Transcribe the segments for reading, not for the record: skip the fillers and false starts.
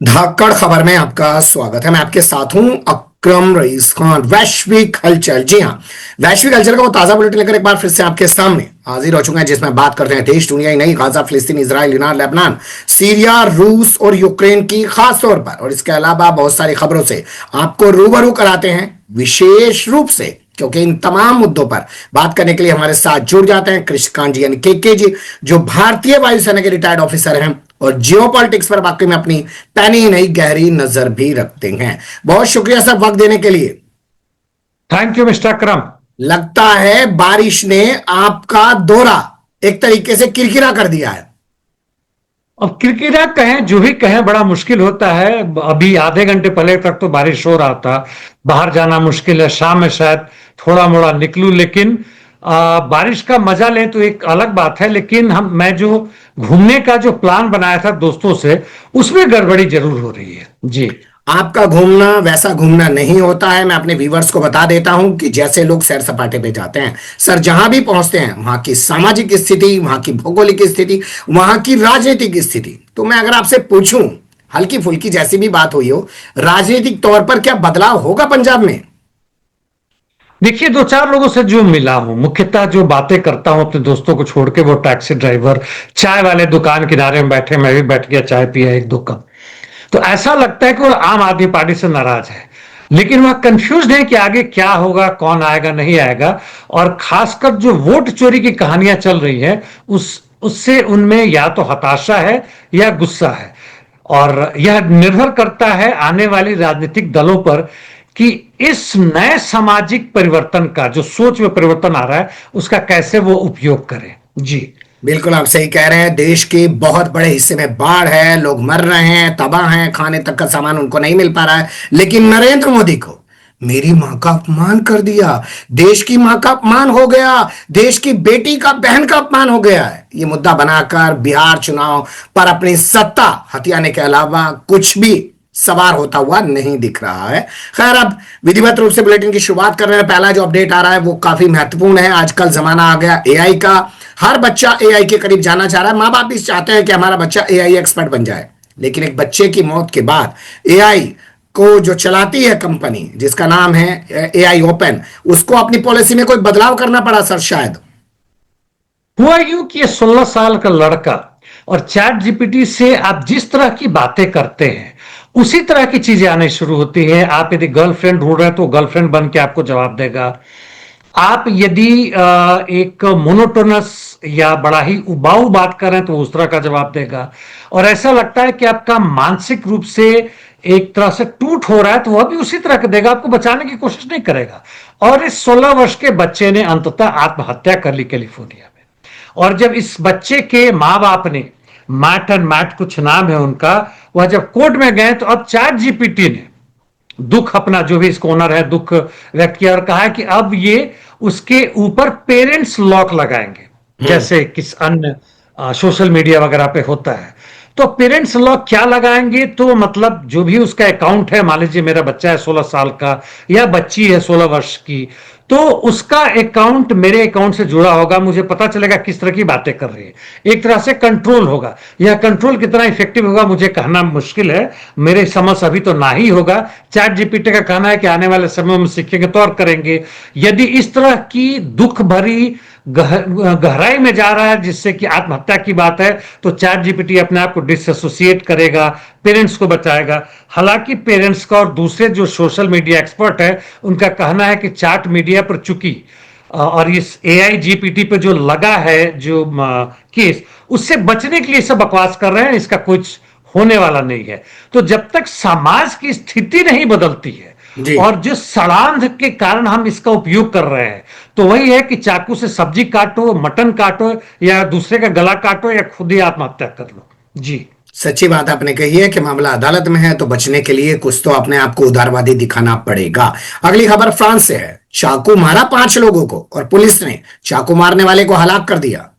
धाकड़ खबर में आपका स्वागत है। मैं आपके साथ हूं अकरम रईस खान। वैश्विक हलचल, जी हां, वैश्विक हलचल का वो ताजा बुलेटिन लेकर एक बार फिर से आपके सामने हाजिर हो चुका है, जिसमें बात करते हैं देश दुनिया ही नहीं, गाजा, फिलिस्तीन, इजराइल, ईरान, लेबनान, सीरिया, रूस और यूक्रेन की खास तौर पर, और इसके अलावा बहुत सारी खबरों से आपको रूबरू कराते हैं। विशेष रूप से क्योंकि इन तमाम मुद्दों पर बात करने के लिए हमारे साथ जुड़ जाते हैं कृष्णकांत जी यानी के जी, जो भारतीय वायुसेना के रिटायर्ड ऑफिसर हैं और जियो पॉलिटिक्स पर वाकई में अपनी पैनी ही नहीं गहरी नजर भी रखते हैं। बहुत शुक्रिया सर वक्त देने के लिए। थैंक यू मिस्टर अकरम। लगता है बारिश ने आपका दौरा एक तरीके से किरकिरा कर दिया है। अब किरकिरा कहें जो भी कहें बड़ा मुश्किल होता है। अभी आधे घंटे पहले तक तो बारिश हो रहा था, बाहर जाना मुश्किल है, शाम में शायद थोड़ा मोड़ा निकलूं, लेकिन बारिश का मजा लें तो एक अलग बात है। लेकिन मैं जो घूमने का जो प्लान बनाया था दोस्तों से, उसमें गड़बड़ी जरूर हो रही है जी। आपका घूमना वैसा घूमना नहीं होता है। मैं अपने व्यूवर्स को बता देता हूं कि जैसे लोग सैर सपाटे पे जाते हैं सर, जहां भी पहुंचते हैं वहां की सामाजिक स्थिति, वहां की भौगोलिक स्थिति, वहां की राजनीतिक स्थिति, तो मैं अगर आपसे पूछूं, हल्की फुल्की जैसी भी बात हुई हो, राजनीतिक तौर पर क्या बदलाव होगा पंजाब में? देखिए, दो चार लोगों से जो मिला हूं, मुख्यतः जो बातें करता हूं अपने दोस्तों को छोड़ के, वो टैक्सी ड्राइवर, चाय वाले दुकान किनारे में बैठे, मैं भी बैठ गया, चाय पिया एक दो कप, तो ऐसा लगता है कि वो आम आदमी पार्टी से नाराज है। लेकिन वह कंफ्यूज है कि आगे क्या होगा, कौन आएगा नहीं आएगा। और खासकर जो वोट चोरी की कहानियां चल रही है, उससे उनमें या तो हताशा है या गुस्सा है। और यह निर्भर करता है आने वाली राजनीतिक दलों पर कि इस नए सामाजिक परिवर्तन का, जो सोच में परिवर्तन आ रहा है, उसका कैसे वो उपयोग करें जी। बिल्कुल आप सही कह रहे हैं। देश के बहुत बड़े हिस्से में बाढ़ है, लोग मर रहे हैं, तबाह हैं, खाने तक का सामान उनको नहीं मिल पा रहा है। लेकिन नरेंद्र मोदी को मेरी मां का अपमान कर दिया, देश की मां का अपमान हो गया, देश की बेटी का, बहन का अपमान हो गया है, ये मुद्दा बनाकर बिहार चुनाव पर अपनी सत्ता हथियाने के अलावा कुछ भी सवार होता हुआ नहीं दिख रहा है। खैर, अब विधिवत रूप से बुलेटिन की शुरुआत कर रहे हैं। पहला जो अपडेट आ रहा है वो काफी महत्वपूर्ण है। आजकल जमाना आ गया एआई का, हर बच्चा एआई के करीब जाना चाह रहा है। माँ बाप भी चाहते हैं कि हमारा बच्चा एआई एक्सपर्ट बन जाए, लेकिन एक बच्चे की मौत के बाद एआई को जो चलाती है कंपनी जिसका नाम है एआई ओपन, उसको अपनी पॉलिसी में कोई बदलाव करना पड़ा सर शायद। हुआ यूं कि ये 16 साल का लड़का, और चैट जीपीटी से आप जिस तरह की बातें करते हैं उसी तरह की चीजें आने शुरू होती है। आप यदि गर्लफ्रेंड ढूंढ रहे हैं तो गर्लफ्रेंड बन के आपको जवाब देगा। आप यदि एक मोनोटोनस या बड़ा ही उबाऊ बात कर रहे हैं तो उस तरह का जवाब देगा। और ऐसा लगता है कि आपका मानसिक रूप से एक तरह से टूट हो रहा है तो वह भी उसी तरह का देगा, आपको बचाने की कोशिश नहीं करेगा। और इस 16 वर्ष के बच्चे ने अंततः आत्महत्या कर ली कैलिफोर्निया में। और जब इस बच्चे के मां बाप ने, मैट एंड मैट कुछ नाम है उनका, वह जब कोर्ट में गए तो अब चैट जीपीटी ने दुख अपना, जो भी इसका ओनर है, दुख व्यक्त किया और कहा कि अब ये उसके ऊपर पेरेंट्स लॉक लगाएंगे, जैसे किस अन्य सोशल मीडिया वगैरह पे होता है। तो पेरेंट्स लॉक क्या लगाएंगे, तो मतलब जो भी उसका अकाउंट है, मान लीजिए मेरा बच्चा है 16 साल का या बच्ची है 16 वर्ष की, तो उसका अकाउंट मेरे अकाउंट से जुड़ा होगा, मुझे पता चलेगा किस तरह की बातें कर रही है। एक तरह से कंट्रोल होगा। यह कंट्रोल कितना इफेक्टिव होगा मुझे कहना मुश्किल है, मेरे समझ अभी तो ना ही होगा। चैट जीपीटी का कहना है कि आने वाले समय में सीखेंगे तो और करेंगे। यदि इस तरह की दुख भरी गहराई में जा रहा है जिससे कि आत्महत्या की बात है, तो चैट जीपीटी अपने आप को डिसएसोसिएट करेगा, पेरेंट्स को बचाएगा। हालांकि पेरेंट्स का और दूसरे जो सोशल मीडिया एक्सपर्ट है उनका कहना है कि चैट मीडिया पर चुकी और इस एआई जीपीटी पे जो लगा है जो केस, उससे बचने के लिए सब बकवास कर रहे हैं, इसका कुछ होने वाला नहीं है। तो जब तक समाज की स्थिति नहीं बदलती है और जिस सड़ांध के कारण हम इसका उपयोग कर रहे हैं, तो वही है कि चाकू से सब्जी काटो, मटन काटो, या दूसरे का गला काटो, या खुद ही आत्महत्या कर लो जी। सच्ची बात आपने कही है कि मामला अदालत में है, तो बचने के लिए कुछ तो अपने आप को उदारवादी दिखाना पड़ेगा। अगली खबर फ्रांस से है। चाकू मारा 5 लोगों को और पुलिस ने चाकू मारने वाले को हलाक कर दिया।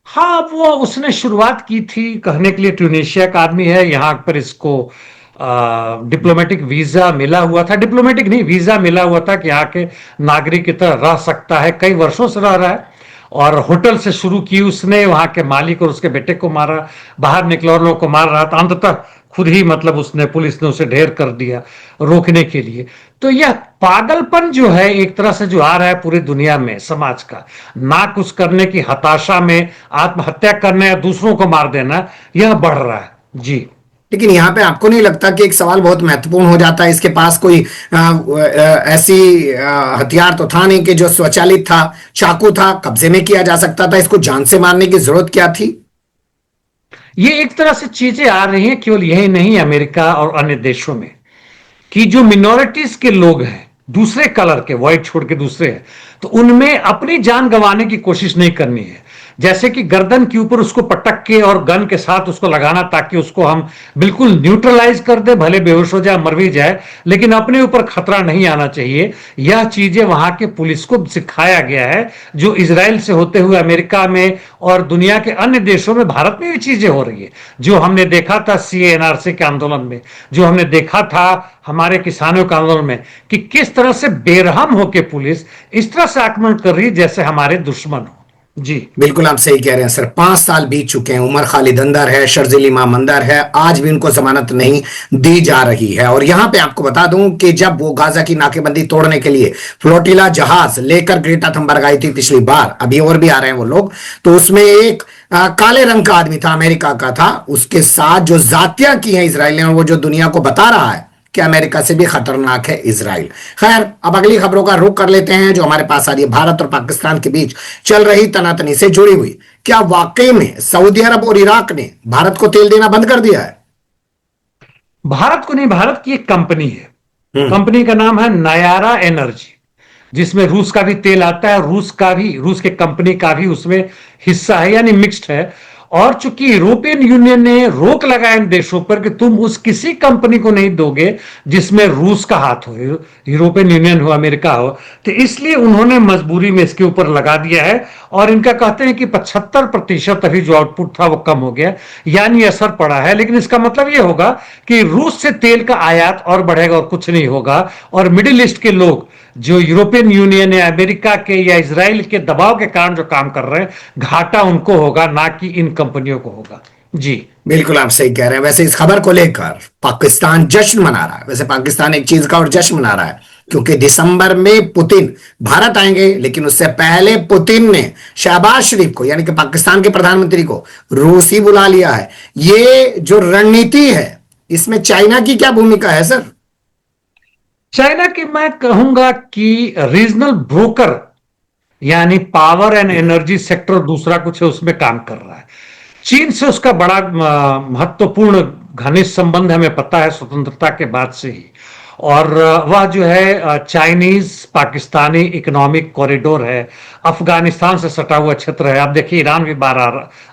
हाँ, वो उसने शुरुआत की थी कहने के लिए ट्यूनीशिया का आदमी है, यहां पर इसको डिप्लोमेटिक वीजा मिला हुआ था, डिप्लोमेटिक नहीं, वीजा मिला हुआ था कि यहाँ के नागरिक की तरह रह सकता है, कई वर्षों से रह रहा है। और होटल से शुरू की उसने, वहां के मालिक और उसके बेटे को मारा, बाहर निकला और लोगों को मार रहा था, अंततः खुद ही मतलब उसने पुलिस ने उसे ढेर कर दिया रोकने के लिए। तो यह पागलपन जो है एक तरह से जो आ रहा है पूरी दुनिया में समाज का, ना कुछ करने की हताशा में आत्महत्या करने या दूसरों को मार देना, यह बढ़ रहा है जी। लेकिन यहाँ पे आपको नहीं लगता कि एक सवाल बहुत महत्वपूर्ण हो जाता है, इसके पास कोई ऐसी हथियार तो था नहीं कि जो स्वचालित था, चाकू था, कब्जे में किया जा सकता था, इसको जान से मारने की जरूरत क्या थी? ये एक तरह से चीजें आ रही हैं, केवल यही नहीं, अमेरिका और अन्य देशों में, कि जो मिनोरिटीज के लोग हैं, दूसरे कलर के, व्हाइट छोड़ के दूसरे हैं, तो उनमें अपनी जान गंवाने की कोशिश नहीं करनी है। जैसे कि गर्दन के ऊपर उसको पटक के और गन के साथ उसको लगाना ताकि उसको हम बिल्कुल न्यूट्रलाइज कर दे, भले बेहोश हो जाए, मर भी जाए, लेकिन अपने ऊपर खतरा नहीं आना चाहिए। यह चीजें वहां के पुलिस को सिखाया गया है, जो इजराइल से होते हुए अमेरिका में और दुनिया के अन्य देशों में, भारत में भी चीजें हो रही है। जो हमने देखा था CA-NRC के आंदोलन में, जो हमने देखा था हमारे किसानों के आंदोलन में, कि किस तरह से बेरहम होकर पुलिस इस तरह से आक्रमण कर रही है जैसे हमारे दुश्मन हो जी। बिल्कुल आप सही कह रहे हैं सर। 5 साल बीत चुके हैं, उमर खालिद अंदर है, शर्जील इमाम अंदर है, आज भी उनको जमानत नहीं दी जा रही है। और यहां पे आपको बता दूं कि जब वो गाजा की नाकेबंदी तोड़ने के लिए फ्लोटिला जहाज लेकर ग्रेटा थंबर्ग आई थी पिछली बार, अभी और भी आ रहे हैं वो लोग, तो उसमें एक काले रंग का आदमी था, अमेरिका का था, उसके साथ जो जातियां की हैं इसराइल ने, वो जो दुनिया को बता रहा है कि अमेरिका से भी खतरनाक है इसराइल। खैर, अब अगली खबरों का रुख कर लेते हैं जो हमारे पास आ रही है। भारत और पाकिस्तान के बीच चल रही तनातनी से जुड़ी हुई, क्या वाकई में सऊदी अरब और इराक ने भारत को तेल देना बंद कर दिया है? भारत को नहीं, भारत की एक कंपनी है, हम्म। कंपनी का नाम है नयारा एनर्जी, जिसमें रूस का भी तेल आता है, रूस का भी, रूस के कंपनी का भी उसमें हिस्सा है, यानी मिक्स्ड है। और चूंकि यूरोपियन यूनियन ने रोक लगाया इन देशों पर कि तुम उस किसी कंपनी को नहीं दोगे जिसमें रूस का हाथ हो, यूरोपियन यूनियन हो, अमेरिका हो, तो इसलिए उन्होंने मजबूरी में इसके ऊपर लगा दिया है। और इनका कहते हैं कि 75% अभी जो आउटपुट था वो कम हो गया, यानी असर पड़ा है। लेकिन इसका मतलब ये होगा कि रूस से तेल का आयात और बढ़ेगा और कुछ नहीं होगा। और मिडिल ईस्ट के लोग जो यूरोपियन यूनियन या अमेरिका के या इजराइल के दबाव के कारण जो काम कर रहे हैं, घाटा उनको होगा, ना कि इन कंपनियों को होगा जी। बिल्कुल आप सही कह रहे हैं। वैसे इस खबर को लेकर पाकिस्तान जश्न मना रहा है। वैसे पाकिस्तान एक चीज का और जश्न मना रहा है, क्योंकि दिसंबर में पुतिन भारत आएंगे, लेकिन उससे पहले पुतिन ने शहबाज शरीफ को, यानी कि पाकिस्तान के प्रधानमंत्री को, रूस ही बुला लिया है। ये जो रणनीति है, इसमें चाइना की क्या भूमिका है सर? चाइना की मैं कहूंगा कि रीजनल ब्रोकर, यानी पावर एंड एनर्जी सेक्टर दूसरा कुछ है, उसमें काम कर रहा है। चीन से उसका बड़ा महत्वपूर्ण घनिष्ठ संबंध हमें पता है स्वतंत्रता के बाद से ही। और वह जो है चाइनीज पाकिस्तानी इकोनॉमिक कॉरिडोर है, अफगानिस्तान से सटा हुआ क्षेत्र है। आप देखिए ईरान भी बाहर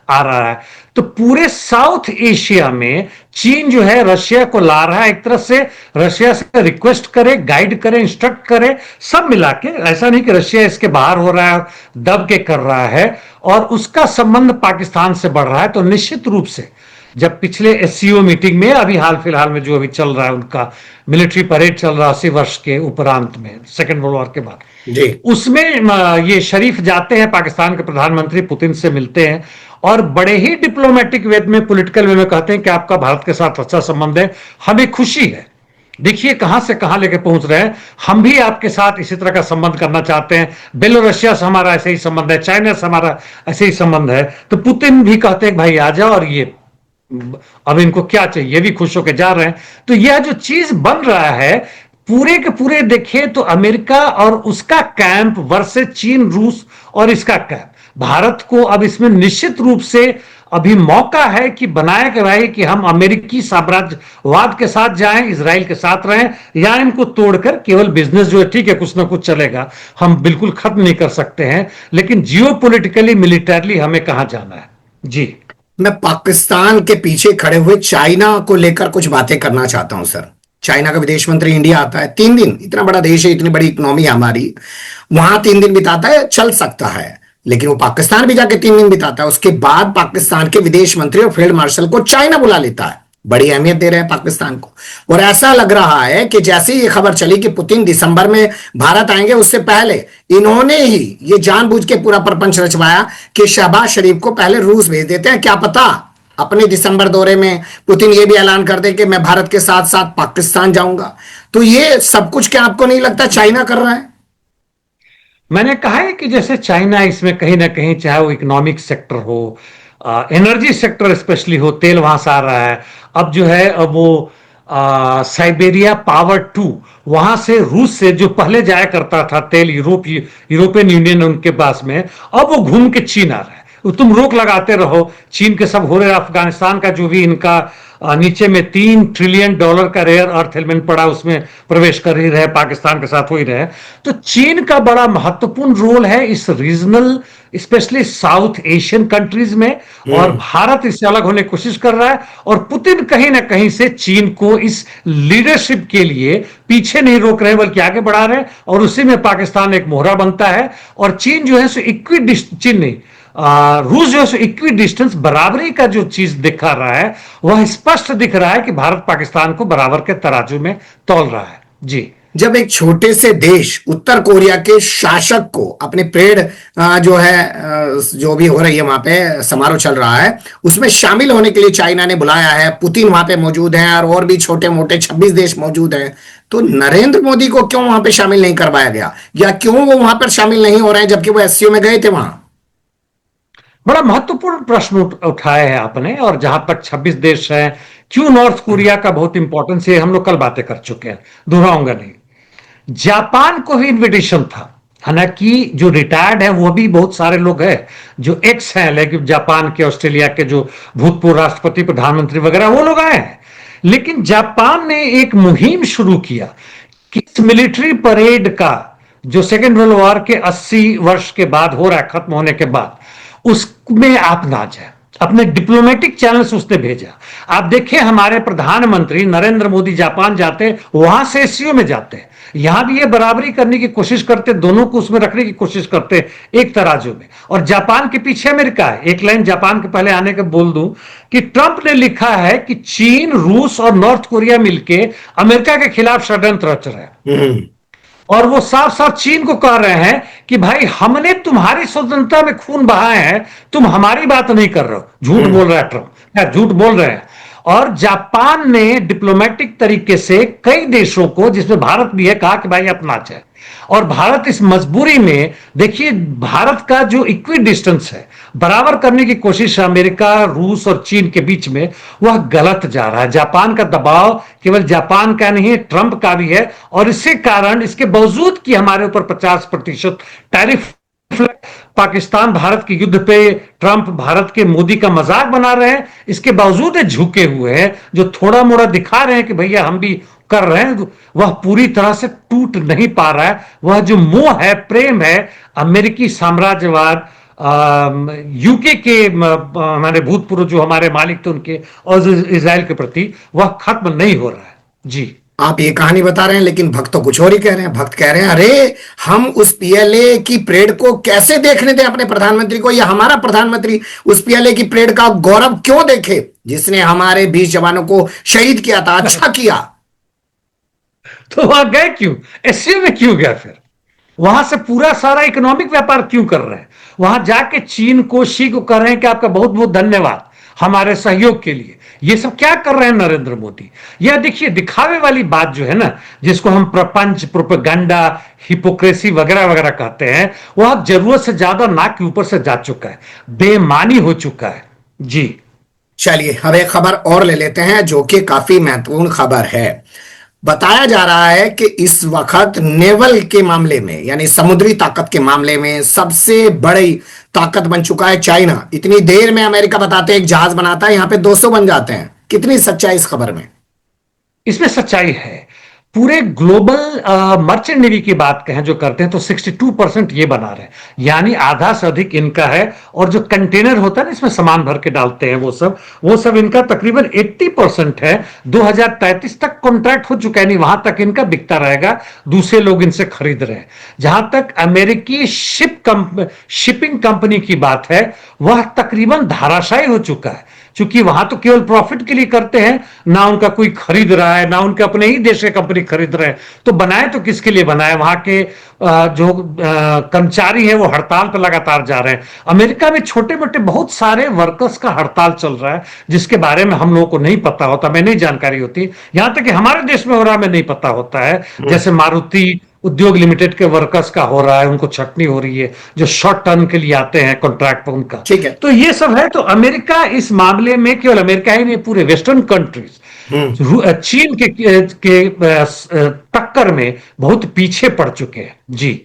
आ रहा है। तो पूरे साउथ एशिया में चीन जो है रशिया को ला रहा है, एक तरह से रशिया से रिक्वेस्ट करे, गाइड करे, इंस्ट्रक्ट करे, सब मिला के। ऐसा नहीं कि रशिया इसके बाहर हो रहा है, दब के कर रहा है। और उसका संबंध पाकिस्तान से बढ़ रहा है। तो निश्चित रूप से जब पिछले SCO मीटिंग में, अभी हाल फिलहाल में जो अभी चल रहा है, उनका मिलिट्री परेड चल रहा है 80 वर्ष के उपरांत में, सेकेंड वर्ल्ड वॉर के बाद, जी। उसमें ये शरीफ जाते हैं, पाकिस्तान के प्रधानमंत्री पुतिन से मिलते हैं और बड़े ही डिप्लोमेटिक वे में, पॉलिटिकल वे में कहते हैं कि आपका भारत के साथ अच्छा संबंध है, हमें खुशी है। देखिए कहां से कहां लेके पहुंच रहे हैं। हम भी आपके साथ इसी तरह का संबंध करना चाहते हैं, बेलोरसिया से हमारा ऐसे ही संबंध है, चाइना से हमारा ऐसे ही संबंध है। तो पुतिन भी कहते हैं भाई आ जाओ, और ये अब इनको क्या चाहिए, ये भी खुश होकर जा रहे हैं। तो यह जो चीज बन रहा है पूरे के पूरे देखें तो अमेरिका और उसका कैंप वर्सेस चीन, रूस और इसका कैंप, भारत को अब इसमें निश्चित रूप से अभी मौका है कि बनाया कि भाई कि हम अमेरिकी साम्राज्यवाद के साथ जाएं, इजराइल के साथ रहें, या इनको तोड़कर केवल बिजनेस जो है ठीक है कुछ ना कुछ चलेगा, हम बिल्कुल खत्म नहीं कर सकते हैं, लेकिन जियो पोलिटिकली मिलिटरली हमें कहां जाना है जी। मैं पाकिस्तान के पीछे खड़े हुए चाइना को लेकर कुछ बातें करना चाहता हूं सर। चाइना का विदेश मंत्री इंडिया आता है 3 दिन, इतना बड़ा देश है, इतनी बड़ी इकोनॉमी है हमारी, वहां 3 दिन बिताता है, चल सकता है। लेकिन वो पाकिस्तान भी जाके 3 दिन बिताता है, उसके बाद पाकिस्तान के विदेश मंत्री और फील्ड मार्शल को चाइना बुला लेता है। बड़ी अहमियत दे रहे हैं पाकिस्तान को। और ऐसा लग रहा है कि जैसे ही ये खबर चली कि पुतिन दिसंबर में भारत आएंगे, उससे पहले इन्होंने ही ये जानबूझ के पूरा प्रपंच रचवाया कि शहबाज शरीफ को पहले रूस भेज देते हैं, क्या पता अपने दिसंबर दौरे में पुतिन ये भी ऐलान कर दे कि मैं भारत के साथ साथ पाकिस्तान जाऊंगा। तो ये सब कुछ क्या आपको नहीं लगता चाइना कर रहा है? मैंने कहा है कि जैसे चाइना इसमें कहीं ना कहीं, चाहे वो इकोनॉमिक सेक्टर हो, एनर्जी सेक्टर स्पेशली हो, तेल वहां से आ रहा है। अब जो है, अब वो साइबेरिया पावर 2, वहां से, रूस से जो पहले जाया करता था तेल, यूरोपियन यूनियन उनके पास में, अब वो घूम के चीन आ रहा है। तुम रोक लगाते रहो, चीन के सब हो रहे, अफगानिस्तान का जो भी इनका नीचे में $3 ट्रिलियन का रेयर अर्थ एलिमेंट पड़ा, उसमें प्रवेश कर ही रहे, पाकिस्तान के साथ हो ही रहे। तो चीन का बड़ा महत्वपूर्ण रोल है इस regional, specially south Asian countries में, और हम्म। भारत इससे अलग होने की कोशिश कर रहा है। और पुतिन कहीं ना कहीं से चीन को इस लीडरशिप के लिए पीछे नहीं रोक रहे, बल्कि आगे बढ़ा रहे हैं, और उसी में पाकिस्तान एक मोहरा बनता है। और चीन जो है सो चीन नहीं, रूस जो है इक्वी डिस्टेंस, बराबरी का जो चीज दिखा रहा है, वह स्पष्ट दिख रहा है कि भारत पाकिस्तान को बराबर के तराजू में तौल रहा है। जी। जब एक छोटे से देश उत्तर कोरिया के शासक को अपने परेड जो है जो भी हो रही है वहां पे समारोह चल रहा है उसमें शामिल होने के लिए चाइना ने बुलाया है, पुतिन वहां पे मौजूद हैं और भी छोटे मोटे 26 देश मौजूद हैं, तो नरेंद्र मोदी को क्यों वहां पे शामिल नहीं करवाया गया, या क्यों वो वहां पर शामिल नहीं हो रहे हैं जबकि वो एससीओ में गए थे वहां? बड़ा महत्वपूर्ण प्रश्न उठाए हैं आपने। और जहां तक 26 देश हैं, क्यों नॉर्थ कोरिया का बहुत इंपॉर्टेंस है, हम लोग कल बातें कर चुके हैं, दोहराऊंगा नहीं। जापान को भी इनविटेशन था, हालांकि जो रिटायर्ड है वो भी बहुत सारे लोग हैं, जो एक्स हैं, लेकिन जापान के, ऑस्ट्रेलिया के जो भूतपूर्व राष्ट्रपति, प्रधानमंत्री वगैरह, वो लोग आए हैं। लेकिन जापान ने एक मुहिम शुरू किया कि इस मिलिट्री परेड का, जो सेकेंड वर्ल्ड वॉर के 80 वर्ष के बाद हो रहा है, खत्म होने के बाद, उसमें आप ना जाए, अपने डिप्लोमेटिक चैनल से उसने भेजा। आप देखिए, हमारे प्रधानमंत्री नरेंद्र मोदी जापान जाते, वहां से एससीओ में जाते, यहां भी ये बराबरी करने की कोशिश करते, दोनों को उसमें रखने की कोशिश करते एक तराजू में। और जापान के पीछे अमेरिका है। एक लाइन जापान के पहले आने के बोल दूं कि ट्रंप ने लिखा है कि चीन, रूस और नॉर्थ कोरिया मिलके अमेरिका के खिलाफ षड्यंत्र रच रहे हैं। और वो साफ साफ चीन को कह रहे हैं कि भाई, हमने तुम्हारी स्वतंत्रता में खून बहाए हैं, तुम हमारी बात नहीं कर रहे हो। झूठ बोल रहा है ट्रंप, क्या झूठ बोल रहे हैं। और जापान ने डिप्लोमेटिक तरीके से कई देशों को, जिसमें भारत भी है, कहा कि भाई अपना जाए। और भारत इस मजबूरी में, देखिए, भारत का जो इक्वी डिस्टेंस है, बराबर करने की कोशिश अमेरिका, रूस और चीन के बीच में, वह गलत जा रहा है। जापान का दबाव केवल जापान का नहीं है, ट्रंप का भी है। और इसके कारण, इसके बावजूद कि हमारे ऊपर 50% टैरिफ, पाकिस्तान भारत के युद्ध पे ट्रंप भारत के, मोदी का मजाक बना रहे हैं, इसके बावजूद झुके हुए हैं, जो थोड़ा मोड़ा दिखा रहे हैं कि भैया हम भी कर रहे हैं, वह पूरी तरह से टूट नहीं पा रहा है। वह जो मोह है, प्रेम है अमेरिकी साम्राज्यवाद, यूके के हमारे भूतपूर्व जो हमारे मालिक थे उनके, और इजराइल के प्रति, वह खत्म नहीं हो रहा है। जी। आप ये कहानी बता रहे हैं लेकिन भक्त तो कुछ और ही कह रहे हैं। भक्त कह रहे हैं अरे हम उस पीएलए की परेड को कैसे देखने दें अपने प्रधानमंत्री को, या हमारा प्रधानमंत्री उस पीएलए की परेड का गौरव क्यों देखे जिसने हमारे 20 जवानों को शहीद किया था, अच्छा किया। तो वहां गए क्यों, एससीओ में क्यों गया फिर? वहां से पूरा सारा इकोनॉमिक व्यापार क्यों कर रहे हैं? वहां जाके चीन को, शी को कह रहे हैं कि आपका बहुत बहुत धन्यवाद हमारे सहयोग के लिए। ये सब क्या कर रहे हैं नरेंद्र मोदी? यह देखिए, दिखावे वाली बात जो है ना, जिसको हम प्रपंच, प्रोपेगेंडा, हिपोक्रेसी वगैरह वगैरह कहते हैं, वह अब जरूरत से ज्यादा नाक के ऊपर से जा चुका है, बेमानी हो चुका है। जी। चलिए अब एक खबर और ले लेते हैं जो कि काफी महत्वपूर्ण खबर है। बताया जा रहा है कि इस वक्त नेवल के मामले में, यानी समुद्री ताकत के मामले में, सबसे बड़ी ताकत बन चुका है चाइना। इतनी देर में अमेरिका बताते हैं एक जहाज बनाता है, यहां पे 200 बन जाते हैं। कितनी सच्चाई इस खबर में? इसमें सच्चाई है। पूरे ग्लोबल मर्चेंट नेवी की बात कहें जो करते हैं, तो 62% ये बना रहे हैं, यानी आधा से अधिक इनका है। और जो कंटेनर होता है ना, इसमें सामान भर के डालते हैं, वो सब इनका तकरीबन 80% है। 2033 तक कॉन्ट्रैक्ट हो चुका है, नहीं वहां तक इनका बिकता रहेगा, दूसरे लोग इनसे खरीद रहे हैं। जहां तक अमेरिकी शिपिंग कंपनी की बात है, वह तकरीबन धाराशायी हो चुका है। क्योंकि वहां तो केवल प्रॉफिट के लिए करते हैं, ना उनका कोई खरीद रहा है, ना उनके अपने ही देश के कंपनी खरीद रहे हैं। तो बनाए तो किसके लिए बनाए? वहां के जो कर्मचारी है वो हड़ताल पर लगातार जा रहे हैं। अमेरिका में छोटे मोटे बहुत सारे वर्कर्स का हड़ताल चल रहा है, जिसके बारे में हम लोगों को नहीं पता होता, मैं नहीं जानकारी होती। यहां तक कि हमारे देश में हो रहा है, मैं नहीं पता होता है। जैसे मारुति उद्योग लिमिटेड के वर्कर्स का हो रहा है, उनको छटनी हो रही है, जो शॉर्ट टर्म के लिए आते हैं कॉन्ट्रैक्ट पर उनका। ठीक है। तो ये सब है। तो अमेरिका इस मामले में, केवल अमेरिका ही नहीं, पूरे वेस्टर्न कंट्रीज हम्म। चीन के टक्कर में बहुत पीछे पड़ चुके हैं जी।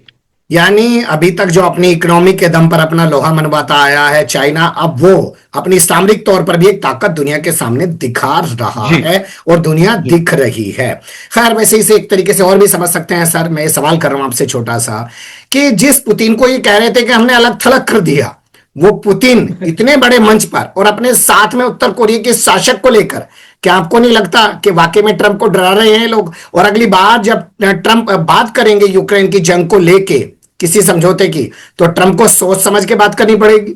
यानी अभी तक जो अपनी इकोनॉमी के दम पर अपना लोहा मनवाता आया है चाइना, अब वो अपनी सामरिक तौर पर भी एक ताकत दुनिया के सामने दिखा रहा जी है और दुनिया जी दिख रही है। खैर, वैसे इसे एक तरीके से और भी समझ सकते हैं सर। मैं ये सवाल कर रहा हूं आपसे छोटा सा, कि जिस पुतिन को ये कह रहे थे कि हमने अलग थलग कर दिया, वो पुतिन इतने बड़े मंच पर और अपने साथ में उत्तर कोरिया के शासक को लेकर, क्या आपको नहीं लगता कि वाकई में ट्रंप को डरा रहे हैं लोग? और अगली बार जब ट्रंप बात करेंगे यूक्रेन की जंग को लेके किसी समझौते की, तो ट्रंप को सोच समझ के बात करनी पड़ेगी।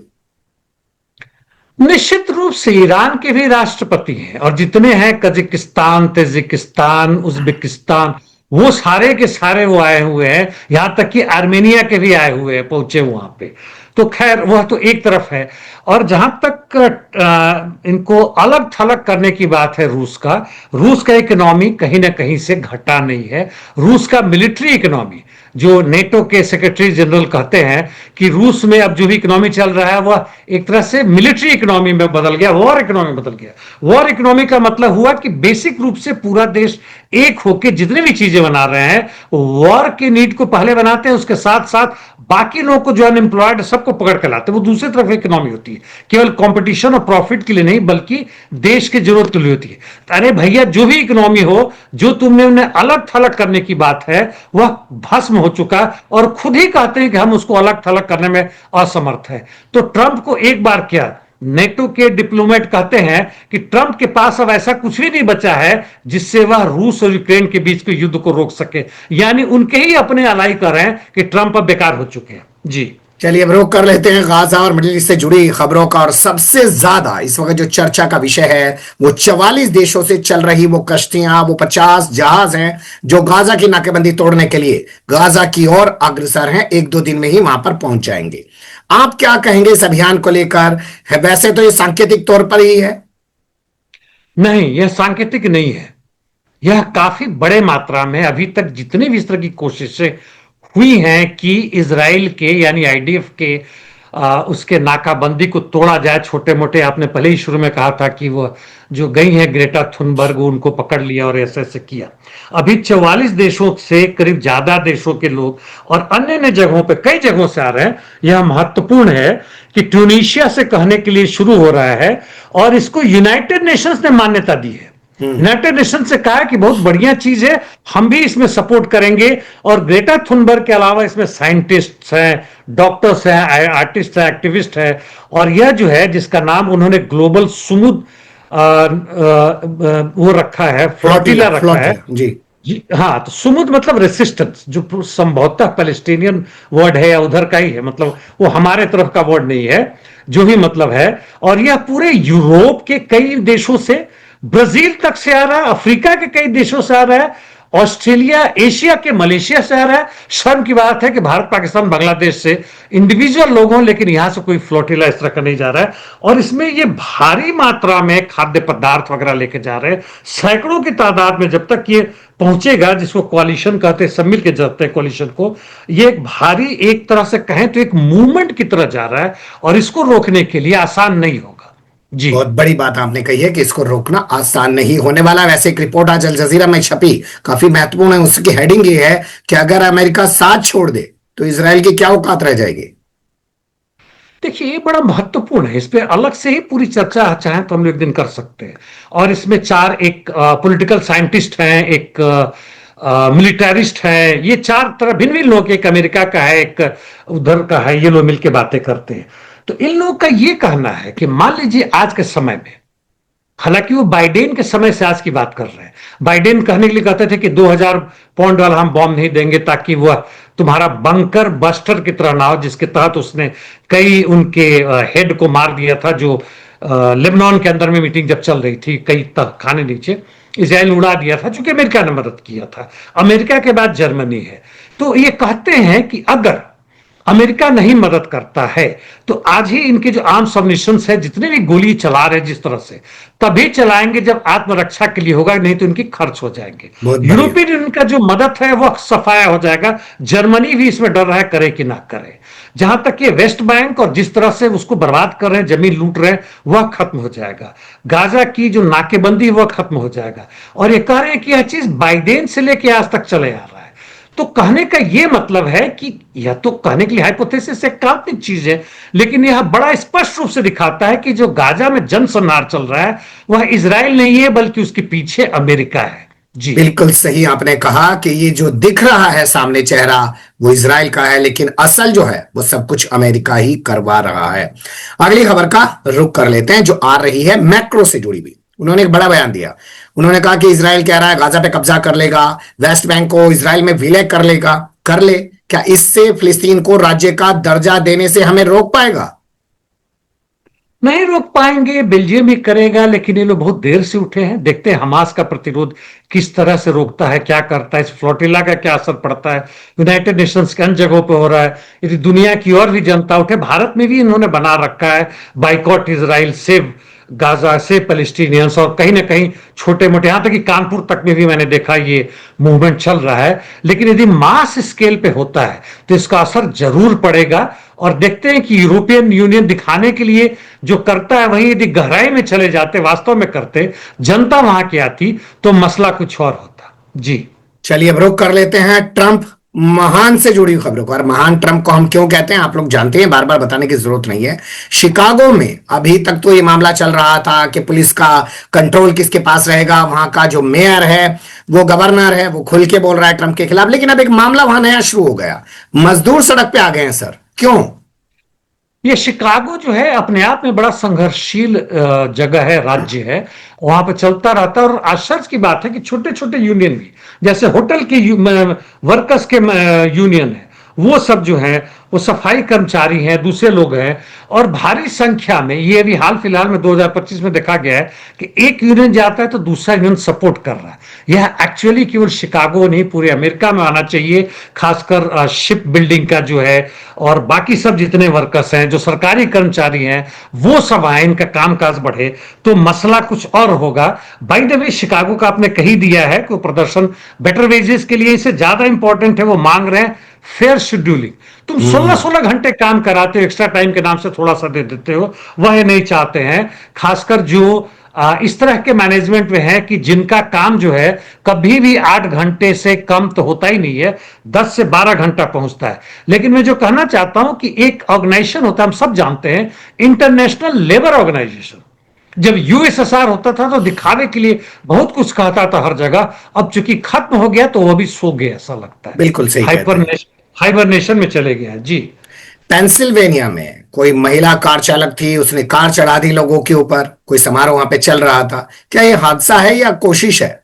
निश्चित रूप से ईरान के भी राष्ट्रपति हैं, और जितने हैं, कजाकिस्तान, ताजिकिस्तान, उज्बेकिस्तान, वो सारे के सारे वो आए हुए हैं। यहां तक कि आर्मेनिया के भी आए हुए हैं, पहुंचे वहां पे। तो खैर, वह तो एक तरफ है। और जहां तक इनको अलग थलग करने की बात है, रूस का इकोनॉमी कहीं ना कहीं से घटा नहीं है। रूस का मिलिट्री इकोनॉमी, जो नेटो के सेक्रेटरी जनरल कहते हैं कि रूस में अब जो भी इकोनॉमी चल रहा है वह एक तरह से मिलिट्री इकोनॉमी में बदल गया, वॉर इकोनॉमी में बदल गया। वॉर इकोनॉमी का मतलब हुआ कि बेसिक रूप से पूरा देश एक होकर जितने भी चीजें बना रहे हैं, वॉर की नीड को पहले बनाते हैं, उसके साथ साथ बाकी लोगों को, जो अनएम्प्लॉयड, सबको पकड़ के लाते हैं। वो दूसरी तरफ इकोनॉमी होती है, केवल कंपटीशन और प्रॉफिट के लिए नहीं, बल्कि देश की जरूरत के लिए होती है। अरे भैया, जो भी इकोनॉमी हो, जो तुमने उन्हें अलग थलग करने की बात है, वह भस्म हो चुका, और खुद ही कहते हैं कि हम उसको अलग थलग करने में असमर्थ है। तो ट्रंप को एक बार क्या, नेटो के डिप्लोमेट कहते हैं कि ट्रंप के पास अब ऐसा कुछ भी नहीं बचा है जिससे वह रूस और यूक्रेन के बीच के युद्ध को रोक सके। यानी उनके ही अपने अलाई कर रहे हैं कि ट्रंप अब बेकार हो चुके हैं जी। चलिए, अब रोक कर लेते हैं गाजा और मिडिल ईस्ट से जुड़ी खबरों का। और सबसे ज्यादा इस वक्त जो चर्चा का विषय है, वो 44 देशों से चल रही वो कश्तियां, वो 50 जहाज हैं जो गाजा की नाकेबंदी तोड़ने के लिए गाजा की ओर अग्रसर हैं। एक दो दिन में ही वहां पर पहुंच जाएंगे। आप क्या कहेंगे इस अभियान को लेकर? वैसे तो ये सांकेतिक तौर पर ही है। नहीं, यह सांकेतिक नहीं है। यह काफी बड़े मात्रा में अभी तक जितनी भी इस तरह की कोशिशें हुई हैं कि इजराइल के, यानी आईडीएफ के उसके नाकाबंदी को तोड़ा जाए, छोटे मोटे, आपने पहले ही शुरू में कहा था कि वो जो गई हैं ग्रेटा थुनबर्ग, उनको पकड़ लिया और ऐसे ऐसे किया। अभी 44 देशों से करीब ज्यादा देशों के लोग और अन्य अन्य जगहों पे, कई जगहों से आ रहे हैं। यह महत्वपूर्ण है कि ट्यूनीशिया से कहने के लिए शुरू हो रहा है, और इसको यूनाइटेड नेशंस ने मान्यता दी है। यूनाइटेड नेशन से कहा कि बहुत बढ़िया चीज है, हम भी इसमें सपोर्ट करेंगे। और ग्रेटा थुनबर्ग के अलावा इसमें साइंटिस्ट हैं, डॉक्टर्स हैं, आर्टिस्ट हैं, एक्टिविस्ट हैं। और यह जो है, जिसका नाम उन्होंने ग्लोबल सुमुद वो रखा है, फ्लोटिला रखा है जी। हाँ, तो सुमुद मतलब रेसिस्टेंस, जो संभवतः पैलेस्टीनियन वर्ड है या उधर का ही है, मतलब वो हमारे तरफ का वर्ड नहीं है, जो भी मतलब है। और यह पूरे यूरोप के कई देशों से, ब्राजील तक से आ रहा है, अफ्रीका के कई देशों से आ रहा है, ऑस्ट्रेलिया, एशिया के मलेशिया से आ रहा है। शर्म की बात है कि भारत, पाकिस्तान, बांग्लादेश से इंडिविजुअल लोग हों, लेकिन यहां से कोई फ्लोटिला इस तरह का नहीं जा रहा है। और इसमें ये भारी मात्रा में खाद्य पदार्थ वगैरह लेके जा रहे हैं, सैकड़ों की तादाद में। जब तक ये पहुंचेगा, जिसको कोalition कहते हैं, सब मिलकर जाते हैं कोalition को, ये एक भारी, एक तरह से कहें तो एक मूवमेंट की तरह जा रहा है, और इसको रोकने के लिए आसान नहीं होगा जी। बहुत बड़ी बात आपने कही है कि इसको रोकना आसान नहीं होने वाला। वैसे एक रिपोर्ट आज अल जजीरा में छपी, काफी महत्वपूर्ण है। उसकी हेडिंग ये है कि अगर अमेरिका साथ छोड़ दे तो इसराइल की क्या औकात रह जाएगी। देखिए, ये बड़ा महत्वपूर्ण है, इस पे अलग से ही पूरी चर्चा चाहे तो हम लोग एक दिन कर सकते हैं। और इसमें चार, एक पॉलिटिकल साइंटिस्ट हैं, एक मिलिटरिस्ट हैं, ये चार तरह भिन्न भिन्न लोग, एक अमेरिका का है, एक उधर का है, ये लोग मिलकर बातें करते हैं। तो इन लोगों का ये कहना है कि मान लीजिए आज के समय में, हालांकि वो बाइडेन के समय से आज की बात कर रहे हैं, बाइडेन कहने के लिए कहते थे कि 2000 पाउंड वाला हम बॉम्ब नहीं देंगे ताकि वह तुम्हारा बंकर बस्टर की तरह ना हो, जिसके तहत उसने कई उनके हेड को मार दिया था, जो लेबनान के अंदर में मीटिंग जब चल रही थी, कई खाने नीचे इसराइल उड़ा दिया था, चूंकि अमेरिका ने मदद किया था। अमेरिका के बाद जर्मनी है। तो ये कहते हैं कि अगर अमेरिका नहीं मदद करता है तो आज ही इनके जो आर्म्स सबमिशन है, जितने भी गोली चला रहे जिस तरह से, तभी चलाएंगे जब आत्मरक्षा के लिए होगा, नहीं तो इनकी खर्च हो जाएंगे। बहुत बढ़िया। यूरोपियन यूनियन का जो मदद है वह सफाया हो जाएगा। जर्मनी भी इसमें डर रहा है करे कि ना करे। जहां तक ये वेस्ट बैंक और जिस तरह से उसको बर्बाद कर रहे हैं, जमीन लूट रहे हैं, वह खत्म हो जाएगा। गाजा की जो नाकेबंदी वह खत्म हो जाएगा। और ये कह रहे हैं कि यह चीज बाइडेन से लेके आज तक चले आ रहा है। तो कहने का यह मतलब है कि यह तो कहने के लिए हाइपोथेसिस एक काल्पनिक चीज है, लेकिन यह बड़ा स्पष्ट रूप से दिखाता है कि जो गाजा में जनसंहार चल रहा है वह इजराइल नहीं है, बल्कि उसके पीछे अमेरिका है। जी बिल्कुल सही आपने कहा कि ये जो दिख रहा है सामने चेहरा वो इजराइल का है, लेकिन असल जो है वो सब कुछ अमेरिका ही करवा रहा है। अगली खबर का रुख कर लेते हैं जो आ रही है मैक्रो से जुड़ी हुई। उन्होंने एक बड़ा बयान दिया। उन्होंने कहा कि इजराइल कह रहा है गाजा पे कब्जा कर लेगा, वेस्ट बैंक को इजराइल में विलय कर लेगा। कर ले, क्या इससे फिलिस्तीन को राज्य का दर्जा देने से हमें रोक पाएगा? नहीं रोक पाएंगे। बेल्जियम ही करेगा, लेकिन ये लोग बहुत देर से उठे हैं। देखते हैं हमास का प्रतिरोध किस तरह से रोकता है, क्या करता है, इस फ्लोटिला का क्या असर पड़ता है। यूनाइटेड नेशंस के अन्य जगहों पे हो रहा है। यदि दुनिया की और भी जनता उठे, भारत में भी इन्होंने बना रखा है बाइकॉट इजराइल, सेव गाजा, से पैलेस्टीनियंस, और कहीं ना कहीं छोटे मोटे, यहां तक कि कानपुर तक में भी मैंने देखा ये मूवमेंट चल रहा है। लेकिन यदि मास स्केल पे होता है तो इसका असर जरूर पड़ेगा। और देखते हैं कि यूरोपियन यूनियन दिखाने के लिए जो करता है वही यदि गहराई में चले जाते, वास्तव में करते, जनता वहां की आती, तो मसला कुछ और होता। जी चलिए अब रुक कर लेते हैं ट्रंप महान से जुड़ी खबरों को। और महान ट्रंप को हम क्यों कहते हैं आप लोग जानते हैं, बार बार बताने की जरूरत नहीं है। शिकागो में अभी तक तो ये मामला चल रहा था कि पुलिस का कंट्रोल किसके पास रहेगा। वहां का जो मेयर है, वो गवर्नर है, वो खुल के बोल रहा है ट्रंप के खिलाफ। लेकिन अब एक मामला वहां नया शुरू हो गया। मजदूर सड़क पे आ गए हैं सर, क्यों? ये शिकागो जो है अपने आप में बड़ा संघर्षशील जगह है, राज्य है। वहां पे चलता रहता है। और आश्चर्य की बात है कि छोटे छोटे यूनियन भी, जैसे होटल के वर्कर्स के यूनियन है, वो सब जो है वो सफाई कर्मचारी हैं, दूसरे लोग हैं। और भारी संख्या में, ये अभी हाल फिलहाल में 2025 में देखा गया है कि एक यूनियन जाता है तो दूसरा यूनियन सपोर्ट कर रहा है। यह एक्चुअली केवल शिकागो नहीं, पूरे अमेरिका में आना चाहिए। खासकर शिप बिल्डिंग का जो है और बाकी सब जितने वर्कर्स हैं, जो सरकारी कर्मचारी हैं, वो सब आए, इनका कामकाज बढ़े तो मसला कुछ और होगा। बाय द वे, शिकागो का आपने कही दिया है कि प्रदर्शन बेटर वेजेस के लिए इसे ज्यादा इंपॉर्टेंट है। वो मांग रहे हैं फेयर शेड्यूलिंग। तुम 16-16 घंटे काम कराते हो, एक्स्ट्रा टाइम के नाम से थोड़ा सा दे देते हो, वह नहीं चाहते हैं। खासकर जो इस तरह के मैनेजमेंट में है कि जिनका काम जो है कभी भी 8 घंटे से कम तो होता ही नहीं है, 10 से 12 घंटा पहुंचता है। लेकिन मैं जो कहना चाहता हूं कि एक ऑर्गेनाइजेशन होता है, हम सब जानते हैं, इंटरनेशनल लेबर ऑर्गेनाइजेशन। जब यूएसएसआर होता था तो दिखावे के लिए बहुत कुछ कहता था हर जगह। अब चूंकि खत्म हो गया तो वह भी सो गया, ऐसा लगता है। बिल्कुल सही कहते हैं। हाइबरनेशन में चले गए हैं। जी पेंसिल्वेनिया में कोई महिला कार चालक थी, उसने कार चढ़ा दी लोगों के ऊपर। कोई समारोह वहां पे चल रहा था। क्या ये हादसा है या कोशिश है?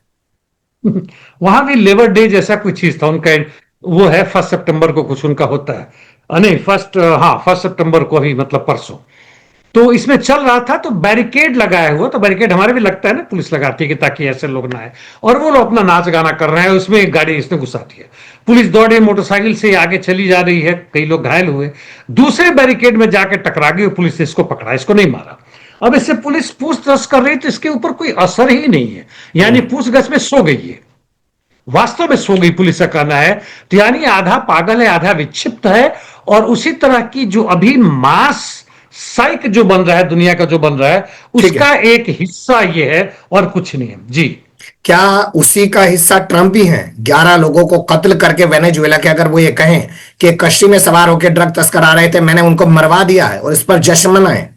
वहां भी लेबर डे जैसा कुछ चीज था उनका। वो है 1 सितंबर को कुछ उनका होता है। नहीं, 1 सितंबर को ही, मतलब परसों। तो इसमें चल रहा था तो बैरिकेड लगाया हुआ। तो बैरिकेड हमारे भी लगता है ना, पुलिस लगाती है कि ताकि ऐसे लोग ना आए। और वो लोग अपना नाच गाना कर रहे हैं, उसमें एक गाड़ी इसने घुसा दी है। पुलिस दौड़े, मोटरसाइकिल से आगे चली जा रही है, कई लोग घायल हुए। दूसरे बैरिकेड में जाके टकरा गई, पुलिस ने इसको पकड़ा, इसको नहीं मारा। अब इससे पुलिस पूछताछ कर रही तो इसके ऊपर कोई असर ही नहीं है, यानी पूछगछ में सो गई है। वास्तव में सो गई, पुलिस का कहना है। तो यानी आधा पागल है, आधा विक्षिप्त है। और उसी तरह की जो अभी मास साइक जो बन रहा है, दुनिया का जो बन रहा है, उसका एक हिस्सा ये है और कुछ नहीं है। जी क्या उसी का हिस्सा ट्रंप भी है? 11 लोगों को कत्ल करके वेनेजुएला के, अगर वो ये कहें कि कश्ती में सवार होकर ड्रग तस्कर आ रहे थे, मैंने उनको मरवा दिया है और इस पर जश्न मनाए।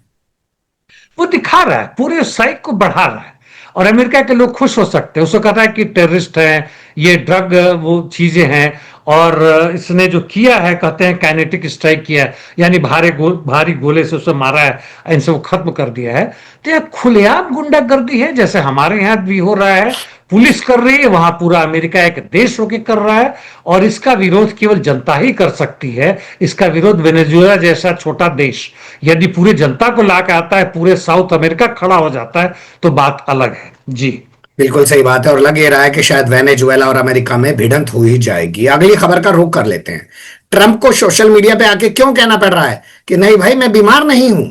वो दिखा रहा है, पूरे साइक को बढ़ा रहा है। और अमेरिका के लोग खुश हो सकते हैं। उसको कहता है कि टेररिस्ट है, ये ड्रग वो चीजें हैं। और इसने जो किया है, कहते हैं काइनेटिक स्ट्राइक किया है, यानी भारी गोले से उसे मारा है, इनसे वो खत्म कर दिया है। तो यह खुलेआम गुंडागर्दी है, जैसे हमारे यहां भी हो रहा है। पुलिस कर रही है, वहां पूरा अमेरिका एक देश होकर कर रहा है। और इसका विरोध केवल जनता ही कर सकती है। इसका विरोध वेनेजुएला जैसा छोटा देश यदि पूरे जनता को लाकर आता है, पूरे साउथ अमेरिका खड़ा हो जाता है, तो बात अलग है। जी। बिल्कुल सही बात है, और लग ये रहा है कि शायद वेनेजुएला और अमेरिका में भिड़ंत हो ही जाएगी। अगली खबर का रुख कर लेते हैं। ट्रंप को सोशल मीडिया पे आके क्यों कहना पड़ रहा है कि नहीं भाई मैं बीमार नहीं हूं?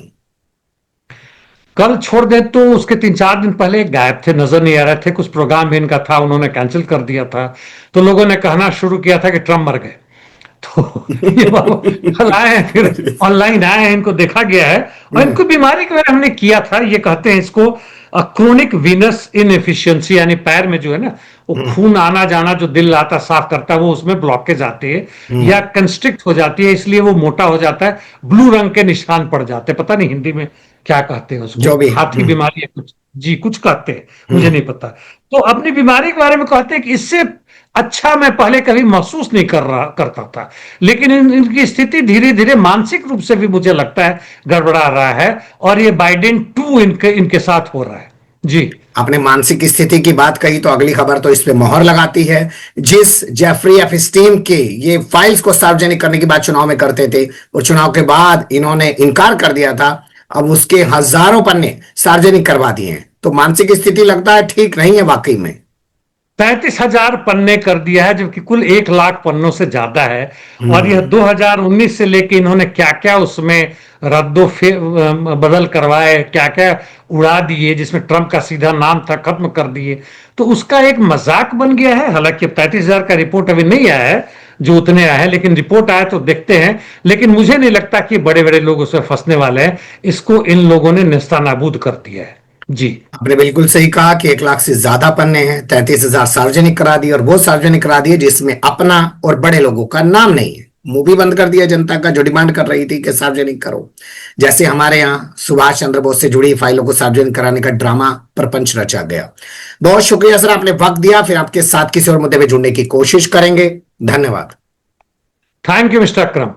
कल छोड़ दे तो उसके 3-4 दिन पहले गायब थे, नजर नहीं आ रहे थे। कुछ प्रोग्राम भी इनका था, उन्होंने कैंसिल कर दिया था। तो लोगों ने कहना शुरू किया था कि ट्रम्प मर गए। तो ये बाबू कल आए हैं, फिर ऑनलाइन आए हैं, इनको देखा गया है। और इनको बीमारी के बारे में हमने किया था। ये कहते हैं इसको क्रोनिक वीनस इनएफिशिएंसी, यानी पैर में जो है ना, वो खून आना जाना जो दिल आता साफ करता है, वो उसमें ब्लॉकेज आती है या कंस्ट्रिक्ट हो जाती है, इसलिए वो मोटा हो जाता है, ब्लू रंग के निशान पड़ जाते हैं। पता नहीं हिंदी में क्या कहते हैं उसको, जो भी है। हाथी बीमारी है कुछ, जी कुछ कहते हैं, मुझे नहीं पता। तो अपनी बीमारी के बारे में कहते हैं कि इससे अच्छा मैं पहले कभी महसूस नहीं करता था, लेकिन इनकी स्थिति धीरे धीरे मानसिक रूप से भी मुझे लगता है गड़बड़ा रहा है, और ये बाइडेन 2 इनके साथ हो रहा है। जी। आपने मानसिक स्थिति की बात कही तो अगली खबर तो इस पे मोहर लगाती है। जिस जेफरी एफस्टीन के ये फाइल्स को सार्वजनिक करने की बात चुनाव में करते थे और चुनाव के बाद इन्होंने इनकार कर दिया था, अब उसके हजारों पन्ने सार्वजनिक करवा दिए हैं। तो मानसिक स्थिति लगता है ठीक नहीं है वाकई में। 35,000 पन्ने कर दिया है, जबकि कुल 1 लाख पन्नों से ज्यादा है। और यह 2019 से लेके इन्होंने क्या क्या उसमें रद्दो बदल करवाए, क्या क्या उड़ा दिए, जिसमें ट्रंप का सीधा नाम था, खत्म कर दिए। तो उसका एक मजाक बन गया है। हालांकि 35,000 का रिपोर्ट अभी नहीं आया है जो उतने आए हैं, लेकिन रिपोर्ट आया तो देखते हैं। लेकिन मुझे नहीं लगता कि बड़े बड़े लोग उसमें फंसने वाले हैं। इसको इन लोगों ने नेस्तानाबूद कर दिया है। जी। आपने बिल्कुल सही कहा कि 1 लाख से ज्यादा पन्ने हैं। 33,000 सार्वजनिक करा दिए, और वो सार्वजनिक करा दिए जिसमें अपना और बड़े लोगों का नाम नहीं है। मुंह भी बंद कर दिया जनता का जो डिमांड कर रही थी कि सार्वजनिक करो। जैसे हमारे यहाँ सुभाष चंद्र बोस से जुड़ी फाइलों को सार्वजनिक कराने का ड्रामा प्रपंच रचा गया। बहुत शुक्रिया सर, आपने वक्त दिया। फिर आपके साथ किसी और मुद्दे पे जुड़ने की कोशिश करेंगे। धन्यवाद। Thank you mister Akram.